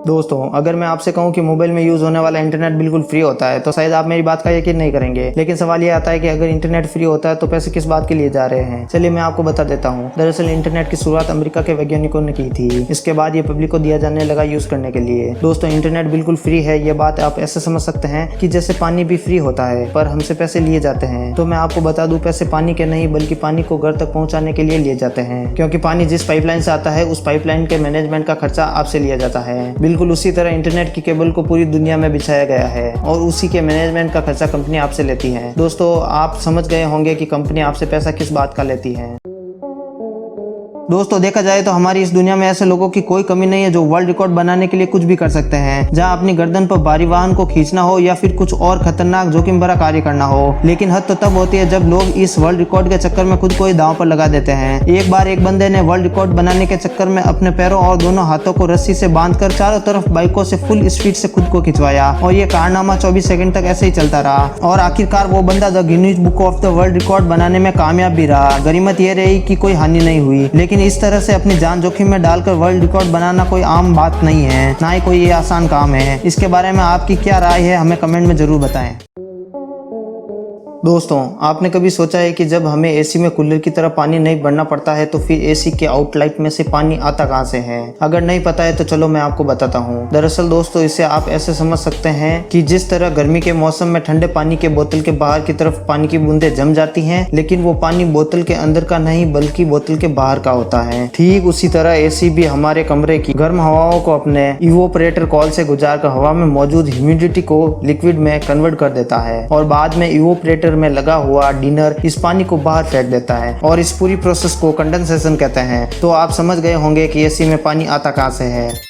दोस्तों, अगर मैं आपसे कहूं कि मोबाइल में यूज होने वाला इंटरनेट बिल्कुल फ्री होता है तो शायद आप मेरी बात का यकीन नहीं करेंगे। लेकिन सवाल ये आता है कि अगर इंटरनेट फ्री होता है तो पैसे किस बात के लिए जा रहे हैं। चलिए मैं आपको बता देता हूं। दरअसल इंटरनेट की शुरुआत अमेरिका के वैज्ञानिकों ने की थी। इसके बाद ये पब्लिक को दिया जाने लगा यूज करने के लिए। दोस्तों, इंटरनेट बिल्कुल फ्री है, ये बात आप ऐसे समझ सकते हैं कि जैसे पानी भी फ्री होता है पर हमसे पैसे लिए जाते हैं। तो मैं आपको बता दूं, पैसे पानी के नहीं बल्कि पानी को घर तक पहुंचाने के लिए लिए जाते हैं, क्योंकि पानी जिस पाइपलाइन से आता है उस पाइपलाइन के मैनेजमेंट का खर्चा आपसे लिया जाता है। बिल्कुल उसी तरह इंटरनेट की केबल को पूरी दुनिया में बिछाया गया है और उसी के मैनेजमेंट का खर्चा कंपनी आपसे लेती है। दोस्तों, आप समझ गए होंगे कि कंपनी आपसे पैसा किस बात का लेती है। दोस्तों, देखा जाए तो हमारी इस दुनिया में ऐसे लोगों की कोई कमी नहीं है जो वर्ल्ड रिकॉर्ड बनाने के लिए कुछ भी कर सकते हैं। जहां अपनी गर्दन पर भारी वाहन को खींचना हो या फिर कुछ और खतरनाक जोखिम भरा कार्य करना हो। लेकिन हद तो तब होती है जब लोग इस वर्ल्ड रिकॉर्ड के चक्कर में खुद को ही दांव पर लगा देते हैं। एक बार एक बंदे ने वर्ल्ड रिकॉर्ड बनाने के चक्कर में अपने पैरों और दोनों हाथों को रस्सी से बांधकर चारों तरफ बाइकों से फुल स्पीड से खुद को खिंचवाया और ये कारनामा 24 सेकंड तक ऐसे ही चलता रहा और आखिरकार वो बंदा the Guinness book of the world record बनाने में कामयाब भी रहा। गनीमत ये रही कि कोई हानि नहीं हुई। लेकिन इस तरह से अपनी जान जोखिम में डालकर वर्ल्ड रिकॉर्ड बनाना कोई आम बात नहीं है, ना ही कोई ये आसान काम है। इसके बारे में आपकी क्या राय है, हमें कमेंट में जरूर बताएं। दोस्तों, आपने कभी सोचा है कि जब हमें एसी में कूलर की तरह पानी नहीं भरना पड़ता है तो फिर एसी के आउटलेट में से पानी आता कहां से है? अगर नहीं पता है तो चलो मैं आपको बताता हूं। दरअसल दोस्तों, इसे आप ऐसे समझ सकते हैं कि जिस तरह गर्मी के मौसम में ठंडे पानी के बोतल के बाहर की तरफ पानी की बूंदें जम जाती हैं, लेकिन वो पानी बोतल के अंदर का नहीं बल्कि बोतल के बाहर का होता है। ठीक उसी तरह एसी भी हमारे कमरे की गर्म हवाओं को अपने इवोपरेटर कॉल से गुजारकर हवा में मौजूद ह्यूमिडिटी को लिक्विड में कन्वर्ट कर देता है और बाद में इवोपरेटर में लगा हुआ डिनर इस पानी को बाहर फेंक देता है और इस पूरी प्रोसेस को कंडेंसेशन कहते हैं। तो आप समझ गए होंगे कि एसी में पानी आता कहां से है।